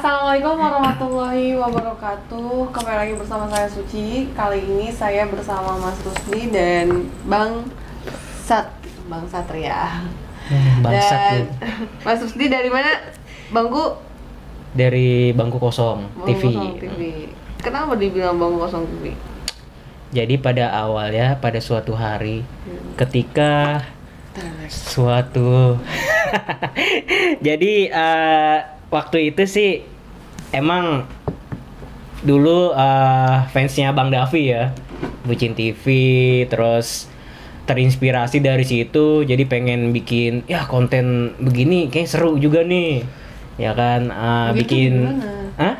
Assalamualaikum warahmatullahi wabarakatuh. Kembali lagi bersama saya Suci. Kali ini saya bersama Mas Rusdi dan Bang Satria. Bangsat. Mas Rusdi dari mana? Bangku? Dari Bangku Kosong Bangku TV. Kosong TV. Kenapa dibilang Bangku Kosong TV? Jadi pada awalnya pada suatu hari ketika suatu jadi waktu itu sih emang dulu fansnya Bang Davi ya, Bucin TV, terus terinspirasi dari situ jadi pengen bikin ya konten begini kayak seru juga nih ya kan. Bikin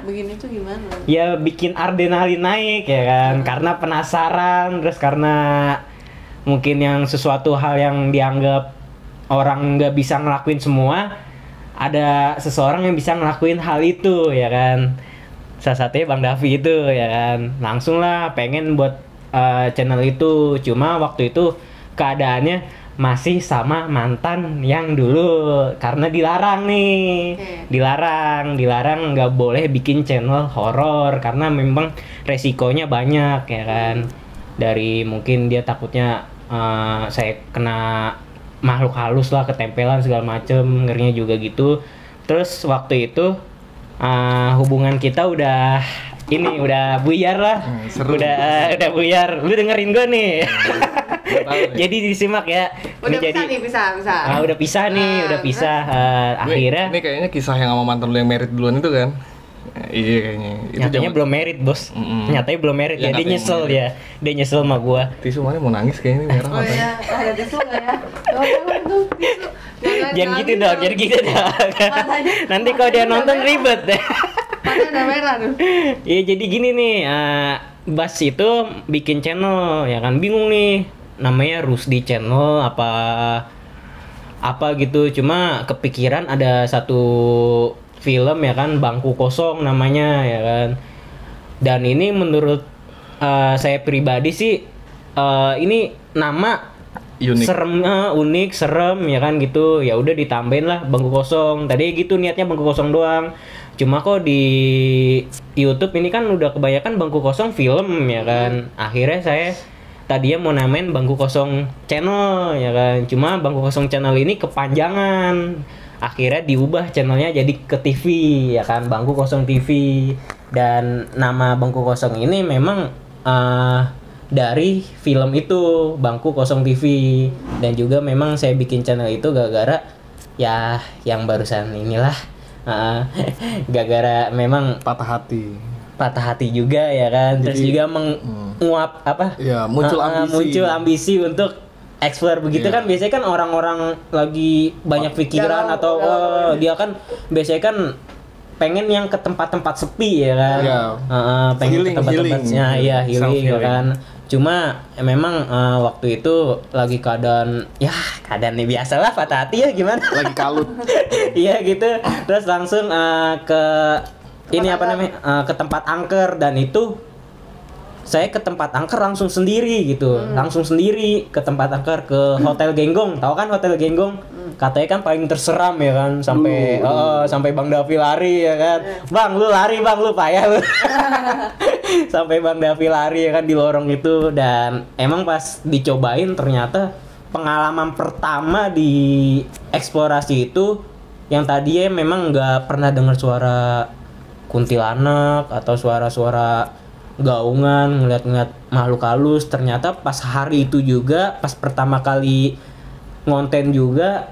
Begini tuh gimana? ya bikin adrenalin naik ya kan, karena penasaran, terus karena mungkin yang sesuatu hal yang dianggap orang nggak bisa ngelakuin semua, ada seseorang yang bisa ngelakuin hal itu ya kan. Salah satunya Bang Davi itu ya kan, langsung lah pengen buat channel itu. Cuma waktu itu keadaannya masih sama mantan yang dulu, karena dilarang nih. Dilarang nggak boleh bikin channel horor karena memang resikonya banyak ya kan. Dari mungkin dia takutnya saya kena makhluk halus lah, ketempelan segala macem, ngerinya juga gitu. Terus waktu itu hubungan kita udah buyar lah. Seru. Udah buyar. Lu dengerin gue nih. Jadi disimak ya. Udah Ini pisah. udah pisah nih, udah pisah. Akhirnya ini kayaknya kisah yang sama mantan lu yang merit duluan itu kan? Iya kayaknya. Itu nyatanya belum merit, Bos. Nyatanya belum merit Ya, ya. Dia katanya nyesel belum ya. Dia nyesel sama gua. tisu mana mau nangis kayaknya ini merah Oh matanya. iya, ada tisu nggak ya? Tuh, tisu. Jangan gitu dong, jadi gitu dong. Nanti kalau dia matanya nonton udah ribet deh. Matanya udah merah tuh. Iya, jadi gini nih, Bas itu bikin channel ya kan, bingung nih namanya Rusdi channel apa gitu. Cuma kepikiran ada satu film ya kan, Bangku Kosong namanya ya kan. Dan ini menurut saya pribadi sih ini nama Unik. unik, serem ya kan gitu. Ya udah ditambahin lah Bangku Kosong. Tadi gitu niatnya Bangku Kosong doang. Cuma kok di YouTube ini kan udah kebanyakan Bangku Kosong film ya kan. Akhirnya saya tadinya mau namain Bangku Kosong channel ya kan. Cuma Bangku Kosong channel ini kepanjangan. Akhirnya diubah channelnya jadi ke TV ya kan, Bangku Kosong TV. Dan nama Bangku Kosong ini memang dari film itu, Bangku Kosong TV. Dan juga memang saya bikin channel itu gara-gara ya yang barusan inilah. Gara-gara memang Patah hati juga ya kan. Terus Jadi, juga menguap apa? Iya, muncul ambisi. Muncul ambisi untuk explore begitu Iya. kan. Biasanya kan orang-orang lagi banyak pikiran Galau, atau galau. dia kan biasanya kan pengen yang ke tempat-tempat sepi ya kan. Iya. Pengen Healing, ke tempat-tempatnya healing. ya healing ya Self-healing. kan. Cuma memang waktu itu lagi keadaan nih biasalah, patah hati ya gimana. Lagi kalut. Iya gitu. Terus langsung ke ini apa namanya, ke tempat angker. Dan itu saya ke tempat angker langsung sendiri gitu. Langsung sendiri ke tempat angker, ke Hotel Genggong. Tahu kan Hotel Genggong? Katanya kan paling terseram ya kan, sampai sampai Bang Davi lari ya kan. Bang, lu lari Bang, lu payah lu. Sampai Bang Davi lari ya kan di lorong itu. Dan emang pas dicobain ternyata pengalaman pertama di eksplorasi itu, yang tadinya memang nggak pernah dengar suara kuntilanak atau suara-suara gaungan, ngeliat-ngeliat makhluk halus. Ternyata pas hari itu juga, pas pertama kali ngonten juga,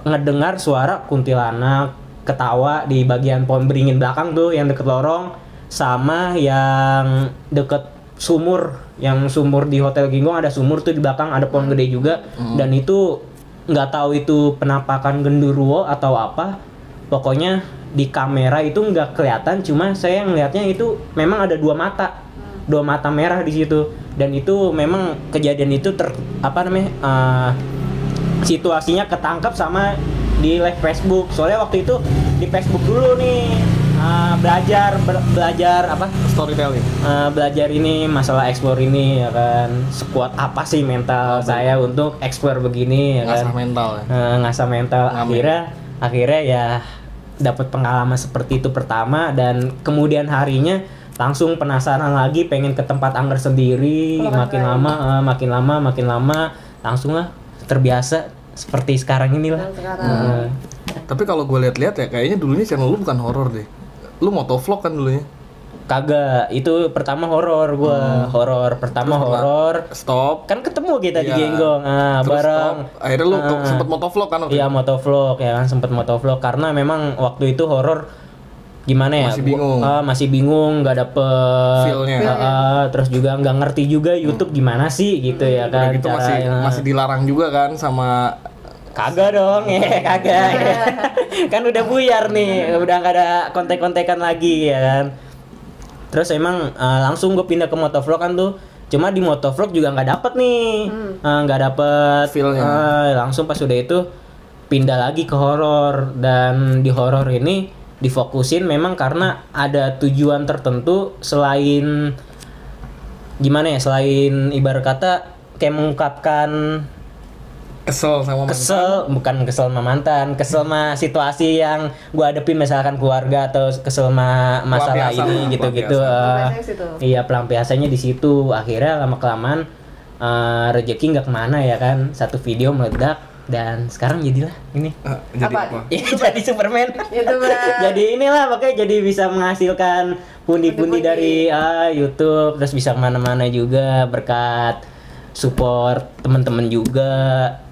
ngedengar suara kuntilanak ketawa di bagian pohon beringin belakang tuh, yang deket lorong, sama yang deket sumur. Yang sumur di Hotel Genggong ada sumur tuh di belakang, ada pohon gede juga. Dan itu nggak tahu itu penampakan genderuwo atau apa. Pokoknya di kamera itu nggak kelihatan, cuma saya ngelihatnya itu memang ada dua mata merah di situ. Dan itu memang kejadian itu situasinya ketangkap sama di live Facebook. Soalnya waktu itu di Facebook dulu nih belajar apa Storytelling. belajar ini masalah explore ini ya kan, sekuat apa sih mental saya untuk explore begini ya kan. Ngasah mental ya. Ngasah mental. Ngamen. Akhirnya ya dapat pengalaman seperti itu pertama, dan kemudian harinya langsung penasaran lagi, pengen ke tempat angker sendiri. Makin lama langsung lah terbiasa seperti sekarang inilah. Tapi kalau gue lihat-lihat ya kayaknya dulunya channel lu bukan horor deh. Lu motovlog kan dulunya? Kagak, itu pertama horor gua. Horor pertama, horor. Stop. Kan ketemu kita di Iya. Genggong. Terus Bareng. stop. Akhirnya lu sempet motovlog kan? Iya, motovlog ya kan, sempet motovlog karena memang waktu itu horor gimana ya? Masih bingung. Masih bingung, nggak dapet Feel-nya. terus juga nggak ngerti juga YouTube gimana sih gitu ya Udah kan. gitu masih dilarang juga kan sama Kagak dong, kagak. Kan udah buyar nih, udah nggak ada kontek-kontekan lagi ya kan. Terus emang langsung gue pindah ke motovlog kan tuh. Cuma di motovlog juga nggak dapet nih, nggak dapet feel-nya. langsung pas udah itu pindah lagi ke horor, dan di horor ini difokusin memang karena ada tujuan tertentu selain gimana ya, selain ibarat kata kayak mengungkapkan kesel sama bukan kesel sama mantan, kesel sama situasi yang gua hadepin misalkan keluarga, atau kesel sama masalah ini gitu-gitu. Iya, pelampiasannya di situ. Akhirnya lama kelamaan rezeki nggak kemana ya kan, satu video meledak dan sekarang jadilah ini. Jadi apa? Jadi Superman. YouTuber. Jadi inilah makanya jadi bisa menghasilkan pundi-pundi dari YouTube, terus bisa kemana-mana juga berkat support teman-teman juga,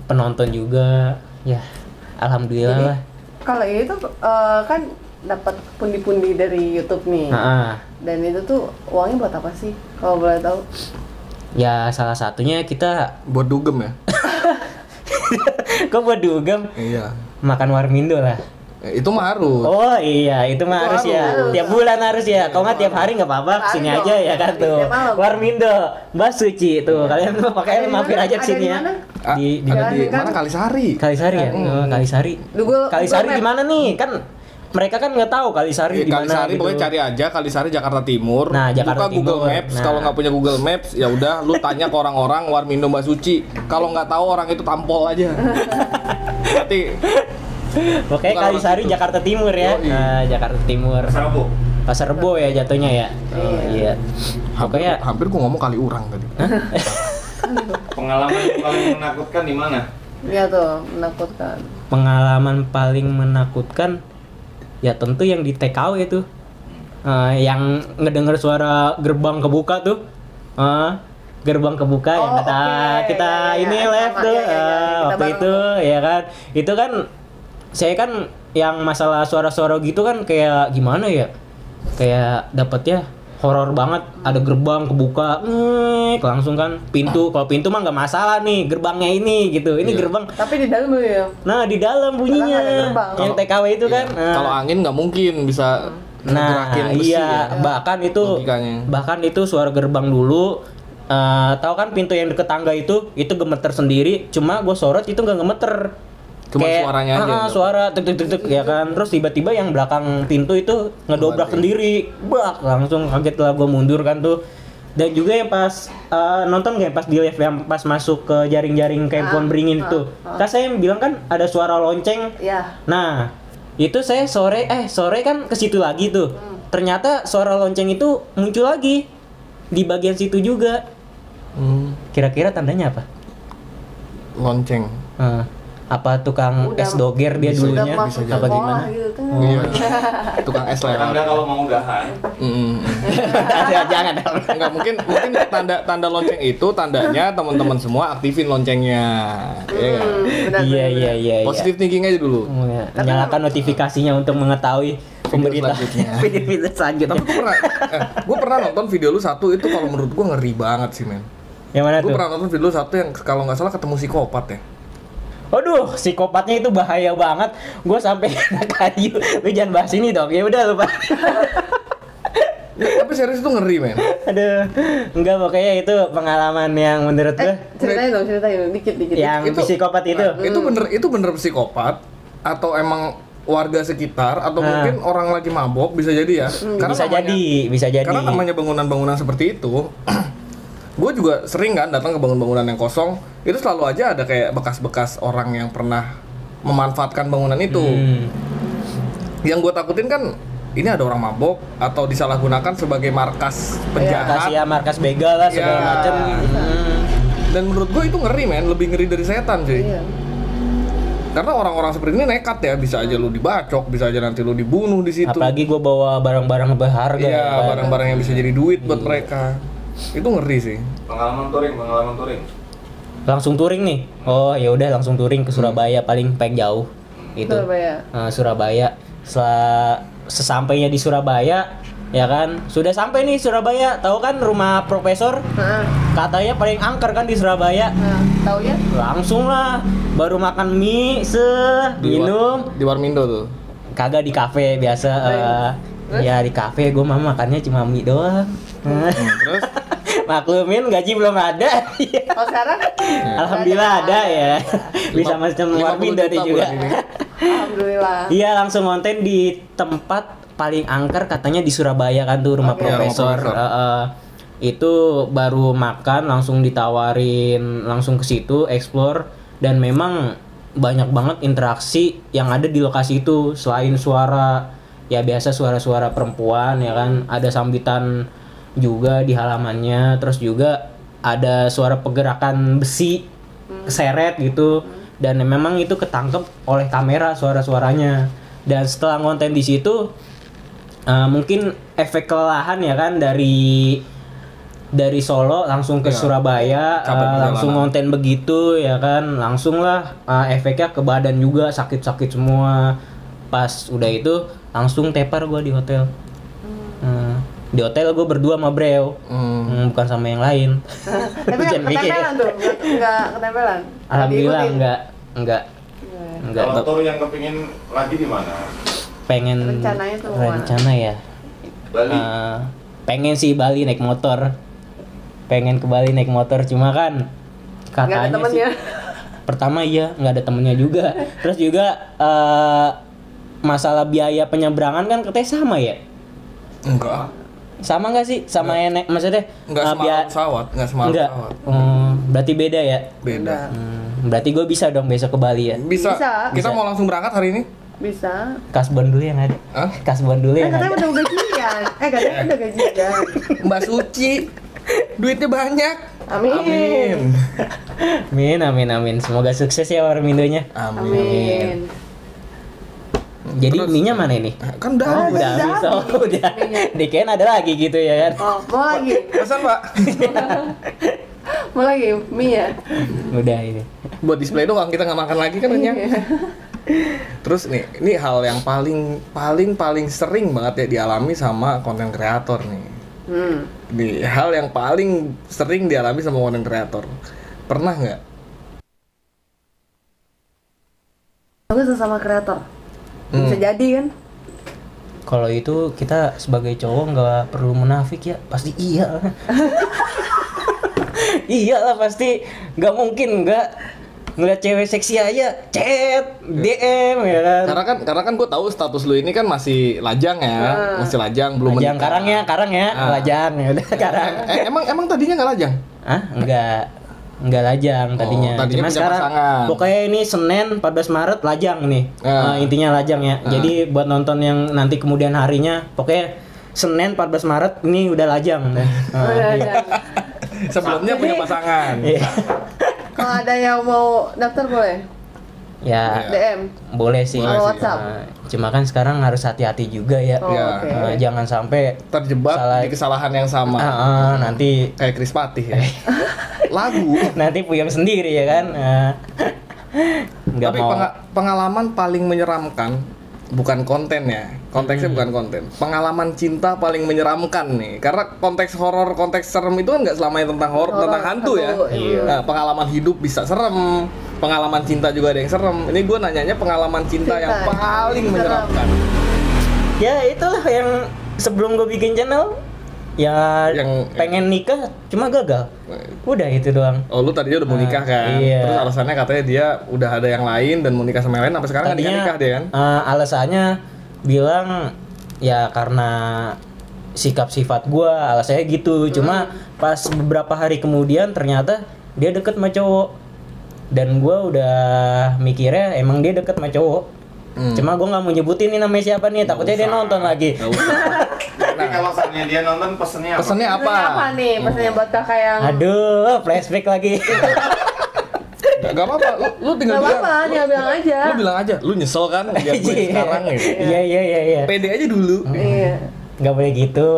penonton juga, ya alhamdulillah lah. Kalau itu kan dapat pundi-pundi dari YouTube nih. Dan itu tuh uangnya buat apa sih? Kalau boleh tahu? Ya salah satunya kita buat dugem ya. Kok buat dugem? Iya. Makan warmindo lah. Itu mah harus. Oh iya, itu mah harus ya. Tiap bulan harus ya. Kalau nggak tiap hari nggak apa-apa, kesini aja ya kan tuh. Warmindo, Mbak Suci tuh. Kalian pakai mampir aja kesini ya. Di mana? Kalisari. Kalisari ya? Kalisari. Kalisari di mana nih? Kan mereka kan nggak tahu Kalisari di mana. Kalisari gitu. pokoknya cari aja Kalisari Jakarta Timur. Nah, Jakarta buka Google Timur. Maps. Kalau nggak punya Google Maps, ya udah lu tanya ke orang-orang Warmindo Mbak Suci. Kalau nggak tahu orang itu tampol aja. Berarti Oke, Kalisari Jakarta Timur ya. Nah, Jakarta Timur. Pasar Rebo ya jatuhnya ya. Oh iya. Hampir gua ngomong kali urang tadi. Pengalaman yang paling menakutkan di mana? Iya tuh, menakutkan. Pengalaman paling menakutkan ya tentu yang di TKW itu. Yang ngedenger suara gerbang kebuka tuh. Gerbang kebuka yang kata kita ini live tuh waktu itu ya kan. Itu kan saya kan yang masalah suara-suara gitu kan kayak gimana ya, kayak dapetnya horor banget. Ada gerbang kebuka langsung kan pintu. Kalau pintu mah nggak masalah nih, gerbangnya ini gitu, ini gerbang tapi di dalam ya. Nah di dalam bunyinya yang TKW itu kan kalau angin nggak mungkin bisa ngerakin besi ya. bahkan logikanya. itu suara gerbang dulu. Tahu kan pintu yang deket tangga itu gemeter sendiri. Cuma gue sorot itu nggak gemeter. Cuma kayak, suaranya aja. Suara tek ya kan. Terus tiba-tiba yang belakang pintu itu ngedobrak sendiri. Bak, langsung kaget lah gue mundur kan tuh. Dan juga yang pas nonton kayak pas di live yang pas masuk ke jaring-jaring kayak pohon beringin itu. Kan saya bilang kan ada suara lonceng. Iya. Nah, itu saya sore kan ke situ lagi tuh. Ternyata suara lonceng itu muncul lagi di bagian situ juga. Kira-kira tandanya apa? Lonceng. Apa tukang es doger dia dulunya apa gimana? Gitu, Iya. Tukang es lah. Anda kalau mau udahan. Jangan dong. Enggak mungkin tanda lonceng itu tandanya teman-teman semua aktifin loncengnya. Iya. Positive thinking aja dulu. Nyalakan notifikasinya untuk mengetahui pemberita video selanjutnya. Tapi gue pernah nonton video lu satu itu kalau menurut gue ngeri banget sih men. Yang mana tuh? Gue pernah nonton video lu satu yang kalau nggak salah ketemu psikopat ya. Aduh, psikopatnya itu bahaya banget. Gue sampai kena kayu. Lu jangan bahas ini dong. Ya udah lupa. Ya, tapi serius itu ngeri men. Aduh, enggak, pokoknya itu pengalaman yang menurut gue. Ceritain dikit. Yang psikopat itu. Itu bener psikopat atau emang warga sekitar atau mungkin orang lagi mabok bisa jadi ya. Bisa jadi. Karena namanya bangunan-bangunan seperti itu. Gue juga sering kan datang ke bangunan-bangunan yang kosong, itu selalu aja ada kayak bekas-bekas orang yang pernah memanfaatkan bangunan itu. Yang gue takutin kan ini ada orang mabok atau disalahgunakan sebagai markas penjahat. Kasih ya markas begal lah segala Iya. macem. Dan menurut gue itu ngeri men, lebih ngeri dari setan sih. Iya. Karena orang-orang seperti ini nekat ya, bisa aja lu dibacok, bisa aja nanti lu dibunuh di situ. Apalagi gue bawa barang-barang berharga. Iya, ya kan? barang-barang yang bisa jadi duit buat mereka. Itu ngeri sih. Pengalaman touring. Langsung touring nih. Oh ya udah langsung touring ke Surabaya paling jauh. Itu. Surabaya. Surabaya. Setelah sesampainya di Surabaya, ya kan sudah sampai nih Surabaya, tahu kan rumah profesor Nah, katanya paling angker kan di Surabaya. tahu ya? Langsung lah baru makan mie minum Di Warmindo tuh. kagak di kafe biasa. Ya di kafe gue mah makannya cuma mie doang. Terus Maklumin gaji belum ada. Oh sekarang? Alhamdulillah ada ya. Bisa macam 50 Warmindo juta deh juga. bulan ini. Alhamdulillah. Iya langsung konten di tempat paling angker katanya di Surabaya kan tuh rumah Oke. profesor. Iya, rumah profesor. Itu baru makan langsung ditawarin langsung ke situ explore, dan memang banyak banget interaksi yang ada di lokasi itu. Selain suara ya biasa suara-suara perempuan ya kan, ada sambitan juga di halamannya, terus juga ada suara pergerakan besi keseret gitu, dan memang itu ketangkep oleh kamera suara-suaranya. Dan setelah ngonten di situ mungkin efek kelelahan ya kan, dari Solo langsung ke Ya, Surabaya, capek perjalanan. langsung ngonten begitu ya kan, langsung lah efeknya ke badan juga sakit-sakit semua. Pas udah itu langsung tepar gue di hotel. Di hotel gue berdua sama Breo, bukan sama yang lain. Tapi Jangan mikir. ketempelan tuh, nggak ketempelan. Alhamdulillah Diikutin. enggak Kalau tour yang kepingin lagi di mana? pengen Rencananya tuh mau mana? rencana ya. Bali. Pengen sih Bali naik motor. Pengen ke Bali naik motor, cuma kan Nggak ada katanya sih temennya. pertama iya nggak ada temennya juga. Terus juga masalah biaya penyeberangan kan katanya sama ya? Enggak. Sama nggak sih? Sama yang naik maksudnya? Enggak semalam pesawat, enggak semalam Enggak. pesawat. Berarti beda ya? Beda. Berarti gue bisa dong besok ke Bali ya? Bisa. Bisa. Kita Bisa. mau langsung berangkat hari ini? Bisa. Kasbon dulu yang ada. Hah? Kasbon dulu yang Katanya ada. udah gajian. Katanya udah gajian. Mbak Suci, duitnya banyak. Amin. Amin. Semoga sukses ya Warmindonya. Amin. Jadi Terus- mie-nya mana ini? Kan udah. Udah habis. Oh, udah. Dikain ada lagi gitu ya kan? Oh, mau lagi? Pesan, Pak. Mau lagi? Mie ya? Udah ini. Buat display doang, kita nggak makan lagi kan kenyang. Terus nih, ini hal yang paling sering banget ya dialami sama konten kreator nih. Nih, hal yang paling sering dialami sama konten kreator. Pernah nggak? Aku sesama kreator. Bisa jadi kan? Kalau itu kita sebagai cowok nggak perlu munafik ya, pasti iya. Iyalah pasti, nggak mungkin nggak ngeliat cewek seksi aja, chat, DM ya kan. Karena kan gue tahu status lu ini kan masih lajang ya, masih lajang, belum Lajang menikah. karang ya, lajang ya udah karang. Emang tadinya nggak lajang? Ah, enggak lajang tadinya. tadinya Cuma punya sekarang pasangan. pokoknya ini Senin 14 Maret lajang nih. Intinya lajang ya. Jadi buat nonton yang nanti kemudian harinya pokoknya Senin 14 Maret ini udah lajang. Udah. Sebelumnya punya pasangan. Iya. Kalau ada yang mau daftar boleh? Ya, DM. boleh sih. Boleh sih. WhatsApp. Cuma kan sekarang harus hati-hati juga ya. Oh, Ya. oke. Jangan sampai Terjebak Salah. di kesalahan yang sama. nanti Kayak Chris Patih ya. Lagu. nanti puyeng sendiri ya kan. Nggak Tapi mau. pengalaman paling menyeramkan bukan konten ya, konteksnya bukan konten. Pengalaman cinta paling menyeramkan nih, karena konteks horor, konteks serem itu kan nggak selamanya tentang horor, tentang hantu ya. iya. Nah, pengalaman hidup bisa serem, pengalaman cinta juga ada yang serem. Ini gue nanyanya pengalaman cinta yang Cinta. paling Serem. menyeramkan. Ya itulah yang sebelum gue bikin channel ya Yang- pengen nikah cuma gagal. Udah itu doang. Oh, lu tadinya udah mau nikah kan? Iya. Terus alasannya katanya dia udah ada yang lain dan mau nikah sama yang lain, sampai sekarang nggak nikah dia kan? Alasannya bilang ya karena sikap sifat gua, alasannya gitu. Cuma pas beberapa hari kemudian ternyata dia deket sama cowok. Dan gua udah mikirnya emang dia deket sama cowok. Cuma gue nggak mau nyebutin nih namanya siapa nih, takutnya dia nonton lagi. Nggak usah. Tapi kalau seandainya dia nonton pesennya apa? Pesannya apa? Pesannya apa nih? Pesannya buat kakak yang Aduh, flashback lagi. Gak apa-apa, lu tinggal Gak apa-apa, bilang. tinggal bilang aja. Lu bilang aja, lu nyesel kan lihat gue sekarang gitu. Iya. Pede aja dulu. Iya. Nggak boleh gitu.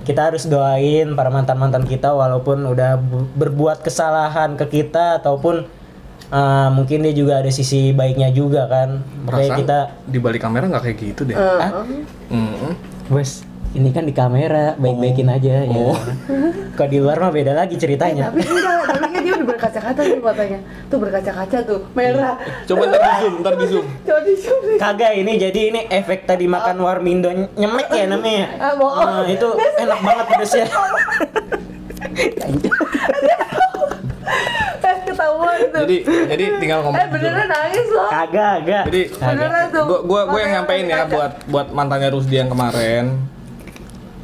Kita harus doain para mantan-mantan kita walaupun udah berbuat kesalahan ke kita ataupun mungkin dia juga ada sisi baiknya juga kan. Kayak Perasaan kita, di balik kamera nggak kayak gitu deh. bos, ini kan di kamera baik-baikin aja ya. Kalau di luar mah beda lagi ceritanya. Tapi kan dia udah berkaca-kaca tuh katanya. Tuh berkaca-kaca tuh, merah. Coba ntar di zoom. Coba di zoom. Kagak, ini jadi ini efek tadi makan warmindo nyemek ya namanya. Bohong. Itu enak banget pedesnya. Ketahuan tuh. Jadi tinggal ngomong. Beneran nangis loh. Kagak. Jadi Beneran tuh. gue yang nyampein ya buat mantannya Rusdi yang kemarin.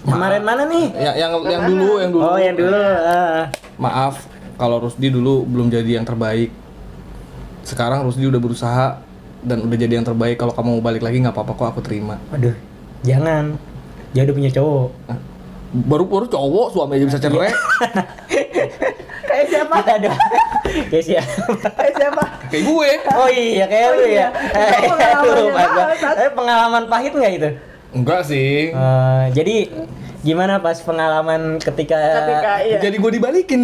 Kemarin mana nih? Yang dulu. Oh, yang dulu. Maaf kalau Rusdi dulu belum jadi yang terbaik. Sekarang Rusdi udah berusaha dan udah jadi yang terbaik. Kalau kamu mau balik lagi nggak apa-apa kok, aku terima. Waduh, jangan. Dia udah punya cowok. Baru cowok suami aja bisa cerai. Kayak siapa? Kita ada. Kayak siapa? Kayak siapa? Kayak gue. Oh iya, kayak lu ya. Itu pengalamannya banget. Tapi pengalaman pahit nggak itu? Enggak sih. Jadi gimana pas pengalaman ketika Iya. Jadi gue dibalikin.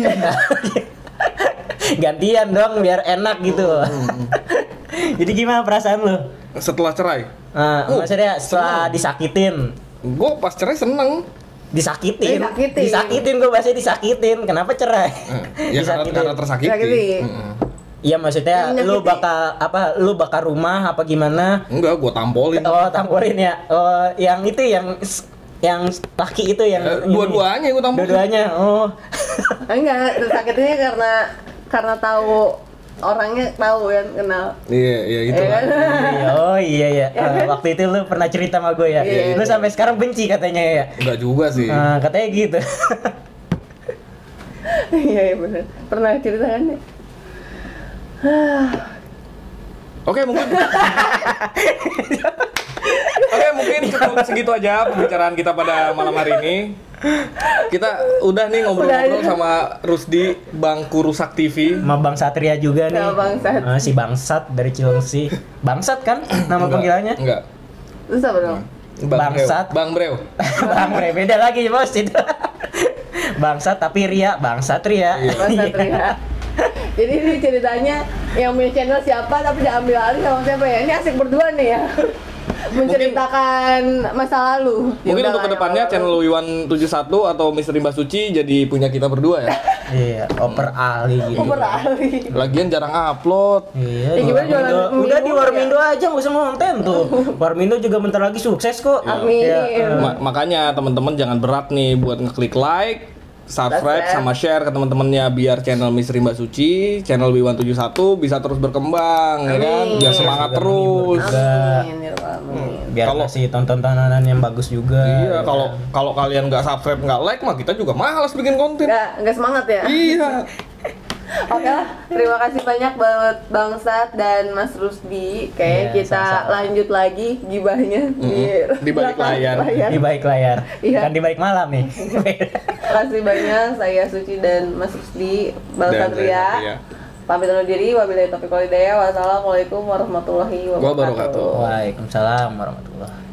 gantian dong biar enak gitu. Jadi gimana perasaan lu? Setelah cerai, Maksudnya setelah disakitin. gue pas cerai seneng. Disakitin Disakitin. gue bahasanya disakitin. Kenapa cerai? Ya karena tersakiti. Tersakiti. Iya maksudnya Yang lu menyakiti. lu bakar rumah apa gimana? Enggak, gue tampolin. Oh, tamporin ya. Oh, yang itu yang laki itu yang Dua-duanya gue tampolin. Dua-duanya. Oh. Enggak, tersakitinya karena tahu orangnya tahu kan kenal. Iya itu. Iya kan? Oh iya. Waktu itu lu pernah cerita sama gue ya. Iya. Lu sampai sekarang benci katanya ya. Enggak juga sih. Katanya gitu. Iya benar. Pernah cerita kan? Oke, mungkin cukup segitu aja pembicaraan kita pada malam hari ini. Kita udah nih ngobrol-ngobrol sama Rusdi Bangku Rusak TV. Sama Bang Satria juga nih. Sama Bangsat. Si Bangsat dari Cilengsi. Bangsat kan nama panggilannya? Enggak. Terus apa dong? Bangsat. Bang Breo. Bang Bre, beda lagi bos itu. Bangsat tapi Ria, Bang Satria. Mas Satria. Jadi ini ceritanya yang punya channel siapa tapi diambil alih sama siapa ya? Ini asik berdua nih ya. Menceritakan masa lalu. Mungkin Ya untuk udahlah, kedepannya yang channel Wiwan 71 atau Misteri Mbak Suci jadi punya kita berdua ya. Iya, oper Ali gitu. lalu. Beralih. Lagian jarang upload. Iya, Ya, di gimana jualan Warmindo. mie Udah di mulu Warmindo aja nggak usah ngonten tuh. Warmindo juga bentar lagi sukses kok. Amin. Ya, Makanya teman-teman jangan berat nih buat ngeklik like, subscribe sama share ke teman-temannya biar channel Misteri Mbak Suci, channel Wiwan71 bisa terus berkembang ya kan, biar semangat Juga terus. menghibur juga. Amin, ya Rabbal Alamin. Biar Kalau- kasih tontonan yang bagus juga. Iya, kalau kalian nggak subscribe nggak like mah kita juga malas bikin konten. Nggak semangat ya? Iya. Oke lah, terima kasih banyak buat Bang Sat dan Mas Rusdi. Kayaknya Iya, kita sama-sama. lanjut lagi gibahnya Di balik belakang layar. Di balik layar, Iya. kan di balik malam nih. Terima kasih banyak, saya Suci dan Mas Rusdi, Bang Dan Satria. saya. Pamit undur diri, wabillahi taufiq wal hidayah. Wassalamualaikum warahmatullahi wabarakatuh. Wabarakatuh. Waalaikumsalam warahmatullahi.